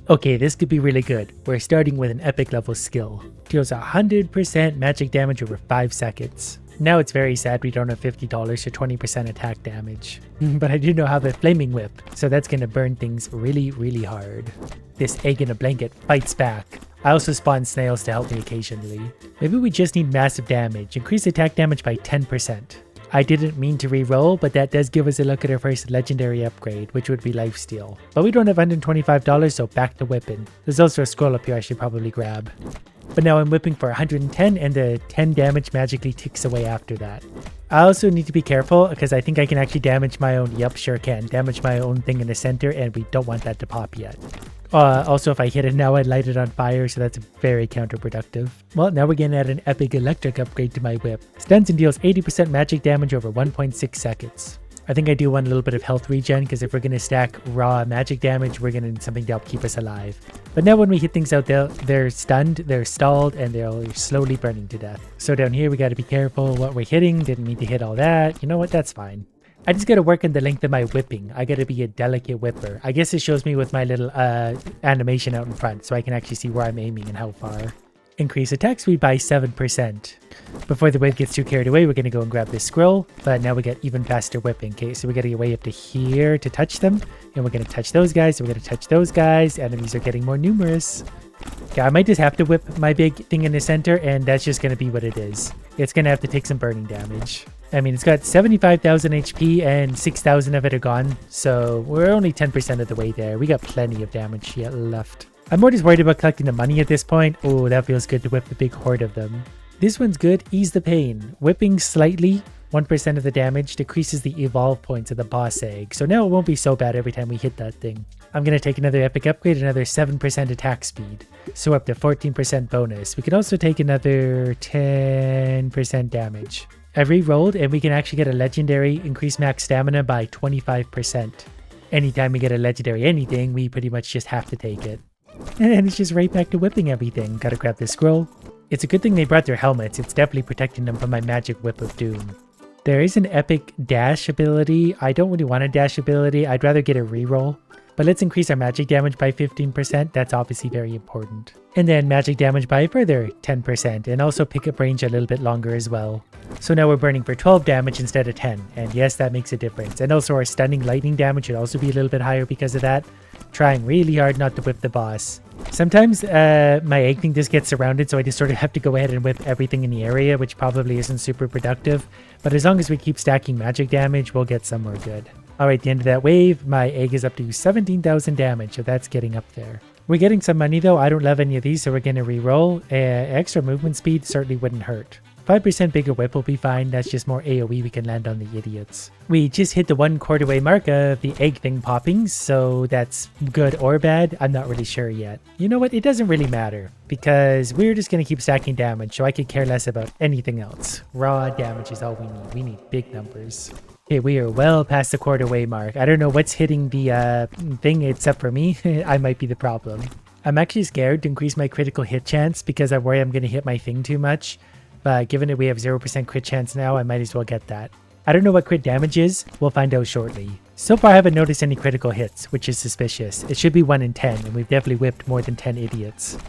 Okay, this could be really good. We're starting with an epic level skill. Deals 100% magic damage over 5 seconds. Now it's very sad we don't have $50 for 20% attack damage. But I do know have a flaming whip, so that's gonna burn things really, really hard. This egg in a blanket fights back. I also spawn snails to help me occasionally. Maybe we just need massive damage. Increase attack damage by 10%. I didn't mean to re-roll, but that does give us a look at our first legendary upgrade, which would be lifesteal. But we don't have $125, so back to whipping. There's also a scroll up here I should probably grab. But now I'm whipping for 110 and the 10 damage magically ticks away after that. I also need to be careful because I think I can actually damage my own, yep, sure can, damage my own thing in the center, and we don't want that to pop yet. Also, if I hit it now, I'd light it on fire, so that's very counterproductive. Well, now we're gonna add an epic electric upgrade to my whip. Stuns and deals 80% magic damage over 1.6 seconds. I think I do want a little bit of health regen, because if we're gonna stack raw magic damage, we're gonna need something to help keep us alive. But now when we hit things out, they're stunned, they're stalled, and they're slowly burning to death. So down here, we gotta be careful what we're hitting. Didn't mean to hit all that. You know what? That's fine. I just gotta work on the length of my whipping. I gotta be a delicate whipper. I guess it shows me with my little animation out in front, so I can actually see where I'm aiming and how far. Increase attack speed by 7%. Before the whip gets too carried away, we're gonna go and grab this scroll, but now we get even faster whipping. Okay, so we gotta get way up to here to touch them, and we're gonna touch those guys, and we're gonna touch those guys. Enemies are getting more numerous. Okay, I might just have to whip my big thing in the center, and that's just gonna be what it is. It's gonna have to take some burning damage. I mean, it's got 75,000 HP and 6,000 of it are gone, so we're only 10% of the way there. We got plenty of damage yet left. I'm more just worried about collecting the money at this point. Oh, that feels good to whip the big horde of them. This one's good. Ease the pain. Whipping slightly, 1% of the damage, decreases the evolve points of the boss egg. So now it won't be so bad every time we hit that thing. I'm going to take another epic upgrade, another 7% attack speed. So up to 14% bonus. We can also take another 10% damage. I re-rolled and we can actually get a legendary increase max stamina by 25%. Anytime we get a legendary anything, we pretty much just have to take it. And it's just right back to whipping everything. Gotta grab this scroll. It's a good thing they brought their helmets. It's definitely protecting them from my magic whip of doom. There is an epic dash ability. I don't really want a dash ability. I'd rather get a reroll. But let's increase our magic damage by 15%. That's obviously very important. And then magic damage by a further 10%. And also pick up range a little bit longer as well. So now we're burning for 12 damage instead of 10. And yes, that makes a difference. And also our stunning lightning damage should also be a little bit higher because of that. Trying really hard not to whip the boss. Sometimes my egg thing just gets surrounded, so I just sort of have to go ahead and whip everything in the area, which probably isn't super productive. But as long as we keep stacking magic damage, we'll get somewhere good. Alright, the end of that wave, my egg is up to 17,000 damage, so that's getting up there. We're getting some money though. I don't love any of these, so we're going to re-roll. Extra movement speed certainly wouldn't hurt. 5% bigger whip will be fine. That's just more AoE we can land on the idiots. We just hit the 1/4 way mark of the egg thing popping, so that's good or bad. I'm not really sure yet. You know what? It doesn't really matter because we're just going to keep stacking damage, so I could care less about anything else. Raw damage is all we need. We need big numbers. Okay, we are well past the 1/4 way mark. I don't know what's hitting the thing except for me. I might be the problem. I'm actually scared to increase my critical hit chance because I worry I'm going to hit my thing too much. But given that we have 0% crit chance now, I might as well get that. I don't know what crit damage is. We'll find out shortly. So far, I haven't noticed any critical hits, which is suspicious. It should be 1 in 10, and we've definitely whipped more than 10 idiots.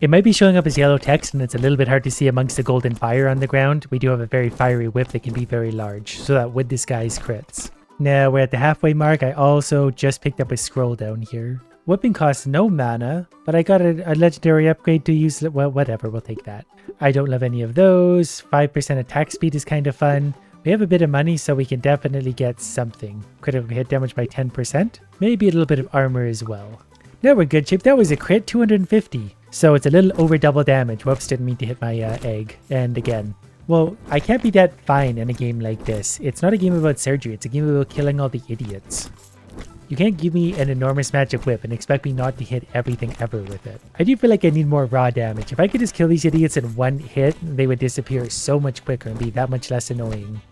It might be showing up as yellow text, and it's a little bit hard to see amongst the golden fire on the ground. We do have a very fiery whip that can be very large, so that would disguise crits. Now, we're at the halfway mark. I also just picked up a scroll down here. Whipping costs no mana, but I got a legendary upgrade to use. Well, whatever, we'll take that. I don't love any of those. 5% attack speed is kind of fun. We have a bit of money, so we can definitely get something. Critical hit damage by 10%. Maybe a little bit of armor as well. Now we're good shape. That was a crit, 250. So it's a little over double damage. Whoops, didn't mean to hit my egg. And again. Well, I can't be that fine in a game like this. It's not a game about surgery. It's a game about killing all the idiots. You can't give me an enormous magic whip and expect me not to hit everything ever with it. I do feel like I need more raw damage. If I could just kill these idiots in one hit, they would disappear so much quicker and be that much less annoying.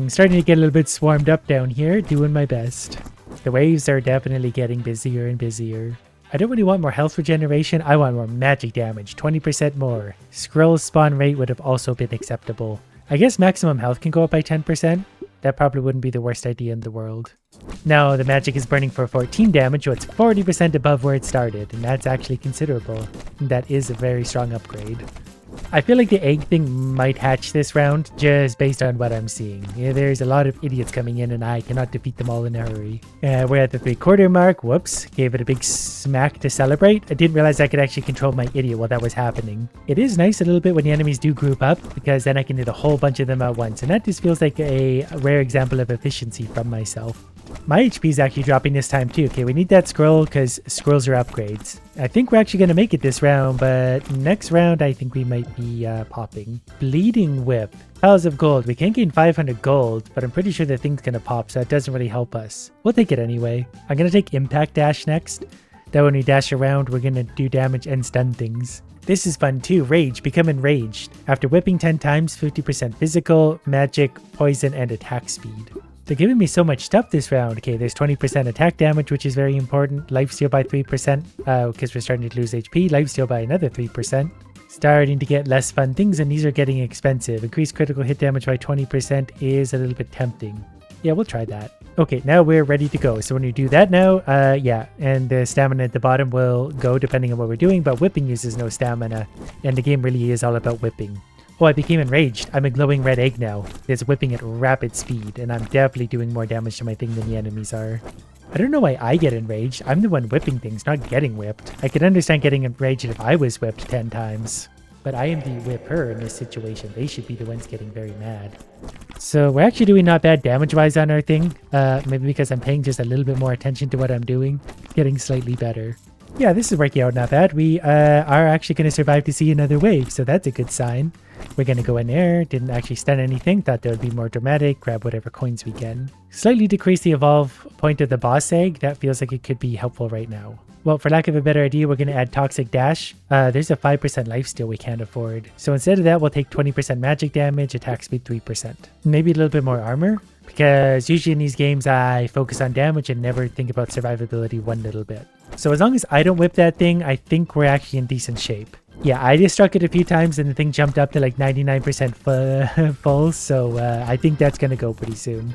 Starting to get a little bit swarmed up down here, doing my best. The waves are definitely getting busier and busier. I don't really want more health regeneration, I want more magic damage, 20% more. Scroll spawn rate would have also been acceptable. I guess maximum health can go up by 10%. that probably wouldn't be the worst idea in the world. Now the magic is burning for 14 damage, so it's 40% above where it started, and that's actually considerable. That is a very strong upgrade. I feel like the egg thing might hatch this round, just based on what I'm seeing. Yeah, there's a lot of idiots coming in and I cannot defeat them all in a hurry. We're at the 3/4 mark. Whoops. Gave it a big smack to celebrate. I didn't realize I could actually control my idiot while that was happening. It is nice a little bit when the enemies do group up, because then I can hit a whole bunch of them at once. And that just feels like a rare example of efficiency from myself. My HP is actually dropping this time too. Okay, we need that scroll because scrolls are upgrades. I think we're actually going to make it this round, but next round I think we might be popping. Bleeding Whip. Piles of gold. We can't gain 500 gold, but I'm pretty sure the thing's going to pop, so that doesn't really help us. We'll take it anyway. I'm going to take Impact Dash next. That when we dash around, we're going to do damage and stun things. This is fun too. Rage. Become enraged. After whipping 10 times, 50% physical, magic, poison, and attack speed. They're giving me so much stuff this round. Okay, there's 20% attack damage, which is very important. Lifesteal by 3%, because we're starting to lose HP. Lifesteal by another 3%. Starting to get less fun things, and these are getting expensive. Increased critical hit damage by 20% is a little bit tempting. Yeah, we'll try that. Okay, now we're ready to go. So when you do that now, yeah, and the stamina at the bottom will go depending on what we're doing, but whipping uses no stamina, and the game really is all about whipping. Oh, I became enraged. I'm a glowing red egg now. It's whipping at rapid speed, and I'm definitely doing more damage to my thing than the enemies are. I don't know why I get enraged. I'm the one whipping things, not getting whipped. I could understand getting enraged if I was whipped 10 times. But I am the whipper in this situation. They should be the ones getting very mad. So we're actually doing not bad damage-wise on our thing. Maybe because I'm paying just a little bit more attention to what I'm doing. Getting slightly better. Yeah, this is working out not bad. We are actually going to survive to see another wave, so that's a good sign. We're going to go in there. Didn't actually stun anything. Thought that would be more dramatic. Grab whatever coins we can. Slightly decrease the evolve point of the boss egg. That feels like it could be helpful right now. Well, for lack of a better idea, we're going to add Toxic Dash. There's a 5% lifesteal we can't afford. So instead of that, we'll take 20% magic damage, attack speed 3%. Maybe a little bit more armor. Because usually in these games, I focus on damage and never think about survivability one little bit. So as long as I don't whip that thing, I think we're actually in decent shape. Yeah, I just struck it a few times and the thing jumped up to like 99% full, so I think that's going to go pretty soon.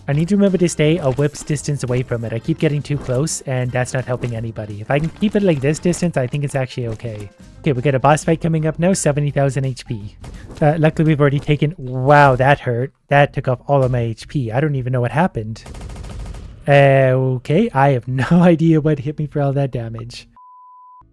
I need to remember to stay a whip's distance away from it. I keep getting too close and that's not helping anybody. If I can keep it like this distance, I think it's actually okay. Okay, we got a boss fight coming up now, 70,000 HP. Luckily we've already taken... Wow, that hurt. That took off all of my HP. I don't even know what happened. Okay, I have no idea what hit me for all that damage.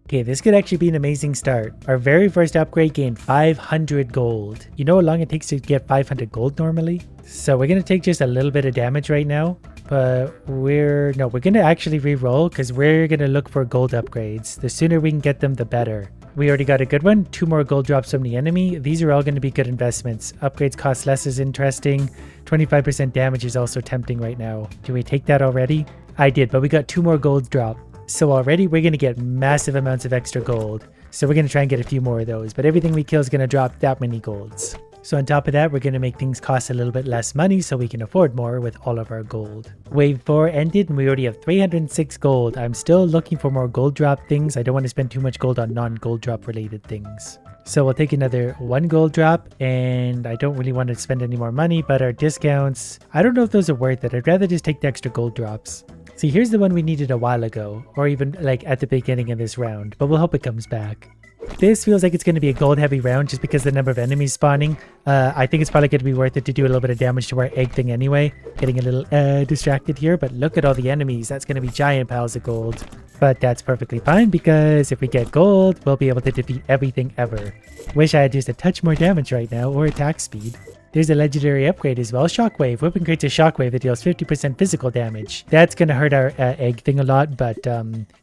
Okay, this could actually be an amazing start. Our very first upgrade gained 500 gold. You know how long it takes to get 500 gold normally? So we're going to take just a little bit of damage right now. But we're going to actually re-roll because we're going to look for gold upgrades. The sooner we can get them, the better. We already got a good one. 2 more gold drops from the enemy. These are all going to be good investments. Upgrades cost less is interesting. 25% damage is also tempting right now. Do we take that already? I did, but we got 2 more gold drop. So already we're going to get massive amounts of extra gold. So we're going to try and get a few more of those. But everything we kill is going to drop that many golds. So on top of that, we're going to make things cost a little bit less money so we can afford more with all of our gold. Wave 4 ended and we already have 306 gold. I'm still looking for more gold drop things. I don't want to spend too much gold on non-gold drop related things. So we'll take another 1 gold drop, and I don't really want to spend any more money, but our discounts, I don't know if those are worth it. I'd rather just take the extra gold drops. See, here's the one we needed a while ago, or even like at the beginning of this round, but we'll hope it comes back. This feels like it's going to be a gold heavy round just because the number of enemies spawning. I think it's probably going to be worth it to do a little bit of damage to our egg thing anyway. Getting a little distracted here, but look at all the enemies. That's going to be giant piles of gold. But that's perfectly fine because if we get gold, we'll be able to defeat everything ever. Wish I had just a touch more damage right now, or attack speed. There's a legendary upgrade as well, Shockwave. Whipping creates a Shockwave that deals 50% physical damage. That's going to hurt our egg thing a lot, but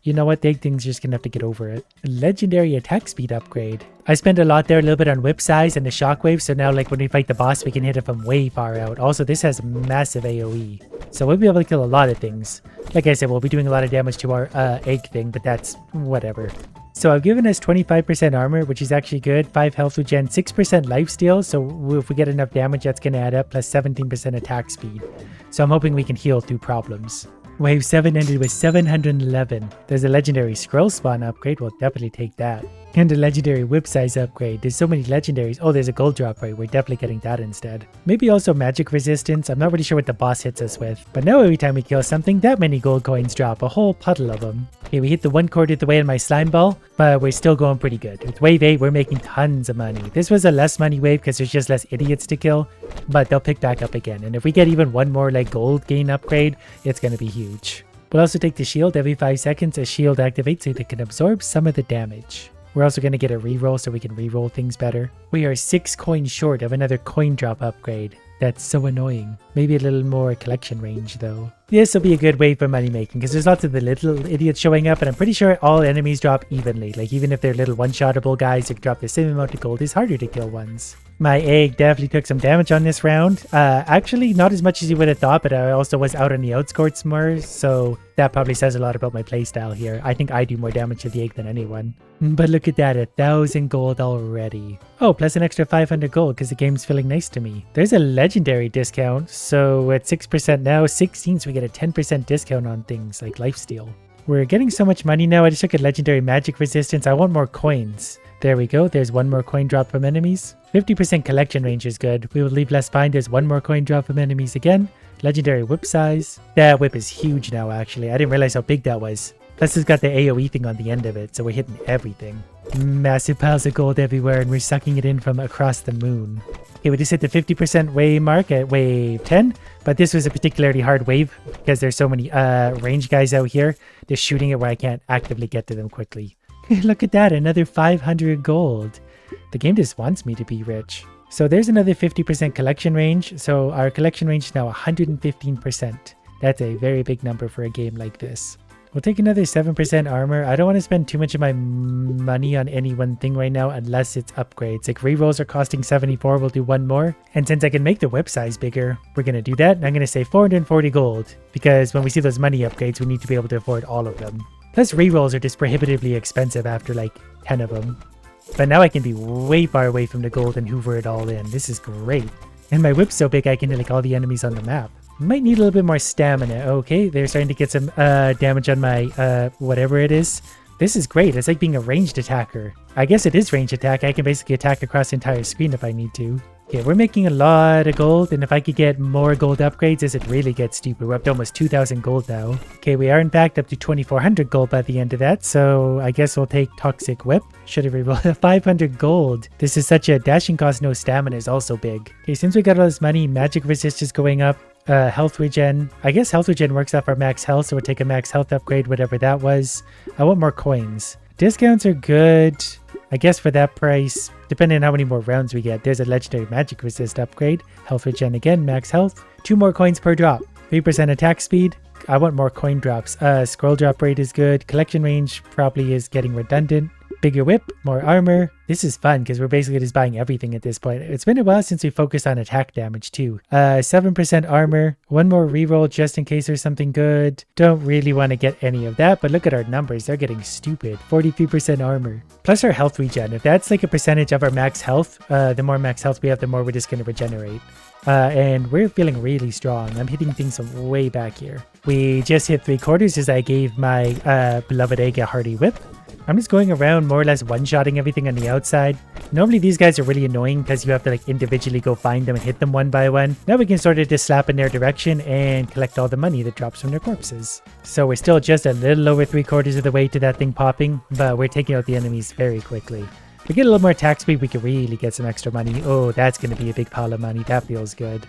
you know what? The egg thing's just going to have to get over it. Legendary attack speed upgrade. I spent a lot there, a little bit on whip size and the Shockwave, so now like when we fight the boss, we can hit it from way far out. Also, this has massive AoE, so we'll be able to kill a lot of things. Like I said, we'll be doing a lot of damage to our egg thing, but that's whatever. So I've given us 25% armor, which is actually good. 5 health regen, 6% lifesteal. So if we get enough damage, that's going to add up. Plus 17% attack speed. So I'm hoping we can heal through problems. Wave 7 ended with 711. There's a legendary scroll spawn upgrade. We'll definitely take that. And a legendary whip size upgrade. There's so many legendaries. Oh, there's a gold drop rate. We're definitely getting that instead. Maybe also magic resistance. I'm not really sure what the boss hits us with. But now every time we kill something, that many gold coins drop. A whole puddle of them. Okay, we hit the 1/4 of the way in my slime ball, but we're still going pretty good. With wave 8, we're making tons of money. This was a less money wave because there's just less idiots to kill, but they'll pick back up again. And if we get even one more like gold gain upgrade, it's going to be huge. We'll also take the shield. Every 5 seconds, a shield activates so that it can absorb some of the damage. We're also going to get a reroll so we can reroll things better. We are 6 coins short of another coin drop upgrade. That's so annoying. Maybe a little more collection range though. This will be a good wave for money making because there's lots of the little idiots showing up and I'm pretty sure all enemies drop evenly. Like even if they're little one-shottable guys that drop the same amount of gold, it's harder to kill ones. My egg definitely took some damage on this round. Actually, not as much as you would have thought, but I also was out on the outskirts more, so that probably says a lot about my playstyle here. I think I do more damage to the egg than anyone. But look at that, 1,000 gold already. Oh, plus an extra 500 gold because the game's feeling nice to me. There's a legendary discount, so at 6% now, 16, so we get a 10% discount on things like lifesteal. We're getting so much money now. I just took a legendary magic resistance. I want more coins. There we go. There's one more coin drop from enemies. 50% collection range is good. We will leave less behind. There's one more coin drop from enemies again. Legendary whip size. That whip is huge now, actually. I didn't realize how big that was. Plus it's got the AoE thing on the end of it, so we're hitting everything. Massive piles of gold everywhere, and we're sucking it in from across the moon. Okay, we just hit the 50% wave mark at wave 10, but this was a particularly hard wave because there's so many range guys out here. They're shooting it where I can't actively get to them quickly. Look at that, another 500 gold. The game just wants me to be rich. So there's another 50% collection range. So our collection range is now 115%. That's a very big number for a game like this. We'll take another 7% armor. I don't want to spend too much of my money on any one thing right now unless it's upgrades. Like rerolls are costing 74, we'll do one more. And since I can make the whip size bigger, we're going to do that. And I'm going to say 440 gold because when we see those money upgrades, we need to be able to afford all of them. Plus rerolls are just prohibitively expensive after like 10 of them. But now I can be way far away from the gold and hoover it all in. This is great. And my whip's so big I can hit like all the enemies on the map. Might need a little bit more stamina. Okay, they're starting to get some damage on my whatever it is. This is great. It's like being a ranged attacker. I guess it is ranged attack. I can basically attack across the entire screen if I need to. Okay, we're making a lot of gold, and if I could get more gold upgrades, this would really get stupid. We're up to almost 2,000 gold now. Okay, we are in fact up to 2,400 gold by the end of that, so I guess we'll take Toxic Whip. Should have rerolled 500 gold. This is such a dashing cost, no stamina is also big. Okay, since we got all this money, magic resist is going up. Health regen. I guess health regen works off our max health, so we'll take a max health upgrade, whatever that was. I want more coins. Discounts are good. I guess for that price, depending on how many more rounds we get, there's a legendary magic resist upgrade. Health regen again, max health. 2 more coins per drop. 3% attack speed. I want more coin drops. Scroll drop rate is good. Collection range probably is getting redundant. Bigger whip, more armor. This is fun because we're basically just buying everything at this point. It's been a while since we focused on attack damage too. 7% armor, one more reroll just in case there's something good. Don't really want to get any of that, but look at our numbers. They're getting stupid. 43% armor. Plus our health regen. If that's like a percentage of our max health, the more max health we have, the more we're just going to regenerate. And we're feeling really strong. I'm hitting things from way back here. We just hit 3/4 as I gave my beloved egg a hearty whip. I'm just going around more or less one-shotting everything on the outside. Normally these guys are really annoying because you have to like individually go find them and hit them one by one. Now we can sort of just slap in their direction and collect all the money that drops from their corpses. So we're still just a little over 3/4 of the way to that thing popping, but we're taking out the enemies very quickly. If we get a little more attack speed, we could really get some extra money. Oh, that's going to be a big pile of money. That feels good.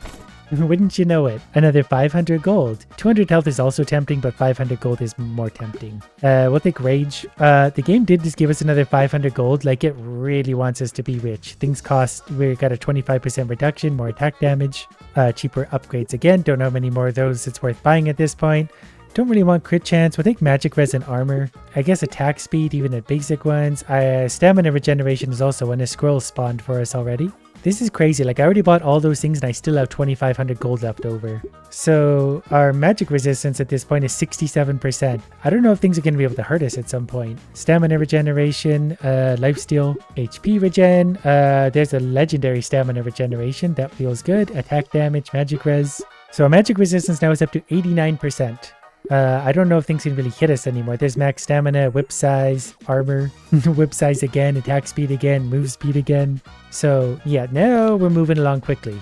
Wouldn't you know it? Another 500 gold. 200 health is also tempting, but 500 gold is more tempting. We'll take Rage. The game did just give us another 500 gold. Like, it really wants us to be rich. Things cost, we got a 25% reduction, more attack damage, cheaper upgrades again. Don't know how many more of those it's worth buying at this point. Don't really want crit chance. We'll take magic res and armor. I guess attack speed, even at basic ones. Stamina regeneration is also when a scroll spawned for us already. This is crazy. Like, I already bought all those things and I still have 2,500 gold left over. So our magic resistance at this point is 67%. I don't know if things are going to be able to hurt us at some point. Stamina regeneration, lifesteal, HP regen. There's a legendary stamina regeneration. That feels good. Attack damage, magic res. So our magic resistance now is up to 89%. I don't know if things can really hit us anymore. There's max stamina, whip size, armor, whip size again, attack speed again, move speed again. So yeah, now we're moving along quickly.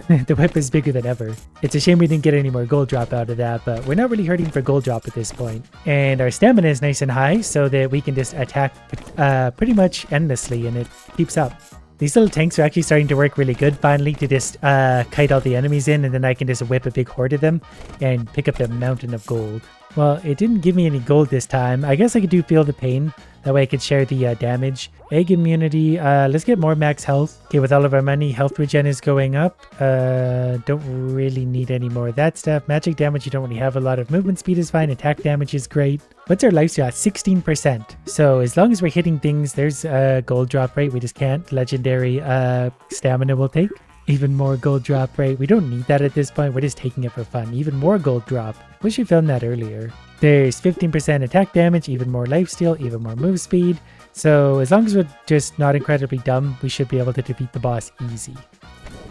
The whip is bigger than ever. It's a shame we didn't get any more gold drop out of that, but we're not really hurting for gold drop at this point. And our stamina is nice and high so that we can just attack pretty much endlessly, and it keeps up. These little tanks are actually starting to work really good finally to just kite all the enemies in, and then I can just whip a big horde of them and pick up the mountain of gold. Well, it didn't give me any gold this time. I guess I could do feel the pain. That way I could share the damage. Egg immunity. Let's get more max health. Okay, with all of our money, health regen is going up. Don't really need any more of that stuff. Magic damage, you don't really have a lot of. Movement speed is fine. Attack damage is great. What's our lifesteal? 16%. So as long as we're hitting things, there's a gold drop rate. We just can't. Legendary stamina will take. Even more gold drop rate. We don't need that at this point. We're just taking it for fun. Even more gold drop. Wish we found that earlier. There's 15% attack damage, even more lifesteal, even more move speed. So as long as we're just not incredibly dumb, we should be able to defeat the boss easy.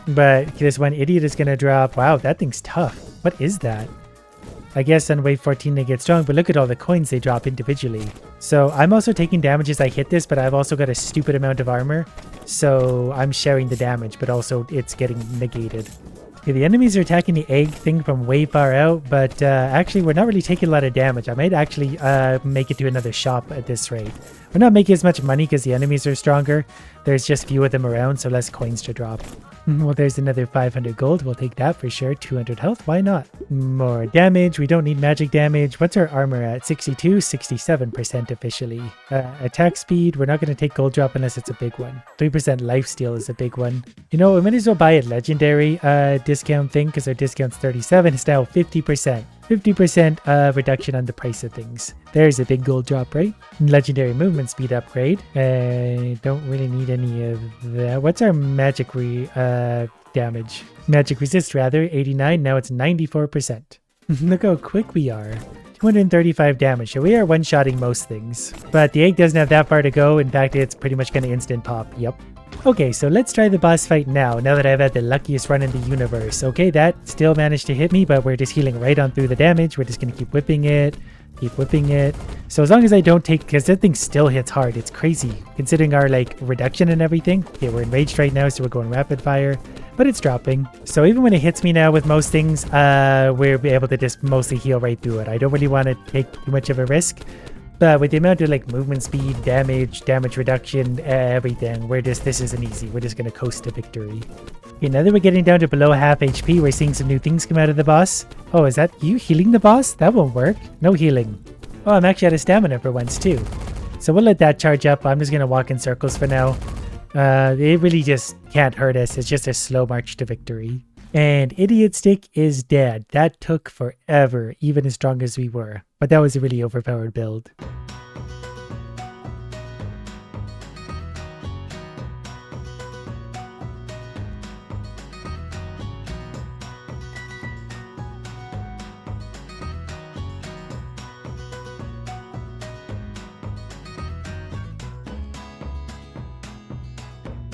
But this one idiot is going to drop. Wow, that thing's tough. What is that? I guess on wave 14 they get strong, but look at all the coins they drop individually. So I'm also taking damage as I hit this, but I've also got a stupid amount of armor. So I'm sharing the damage, but also it's getting negated. Okay, the enemies are attacking the egg thing from way far out, but actually we're not really taking a lot of damage. I might actually make it to another shop at this rate. We're not making as much money because the enemies are stronger. There's just few of them around, so less coins to drop. Well, there's another 500 gold. We'll take that for sure. 200 health. Why not? More damage. We don't need magic damage. What's our armor at? 62, 67% officially. Attack speed. We're not going to take gold drop unless it's a big one. 3% lifesteal is a big one. You know, we might as well buy a legendary discount thing because our discount's 37. It's now 50%. 50% reduction on the price of things. There's a big gold drop rate. Legendary movement speed upgrade. Don't really need any of that. What's our magic damage? Magic resist rather, 89. Now it's 94%. Look how quick we are. 235 damage. So we are one-shotting most things. But the egg doesn't have that far to go. In fact, it's pretty much going to instant pop. Yep. Okay, so let's try the boss fight now that I've had the luckiest run in the universe. Okay, that still managed to hit me, but we're just healing right on through the damage. We're just going to keep whipping it. Keep whipping it. So as long as I don't take, because that thing still hits hard. It's crazy considering our like reduction and everything. Okay, we're enraged right now, so we're going rapid fire, but it's dropping. So even when it hits me now with most things, we're able to just mostly heal right through it. I don't really want to take too much of a risk. But with the amount of like movement speed, damage reduction, everything, this isn't easy. We're just going to coast to victory. Okay, now that we're getting down to below half HP, we're seeing some new things come out of the boss. Oh, is that you healing the boss? That won't work. No healing. Oh, I'm actually out of stamina for once too. So we'll let that charge up. I'm just going to walk in circles for now. It really just can't hurt us. It's just a slow march to victory. And Idiot Stick is dead. That took forever, even as strong as we were. But that was a really overpowered build.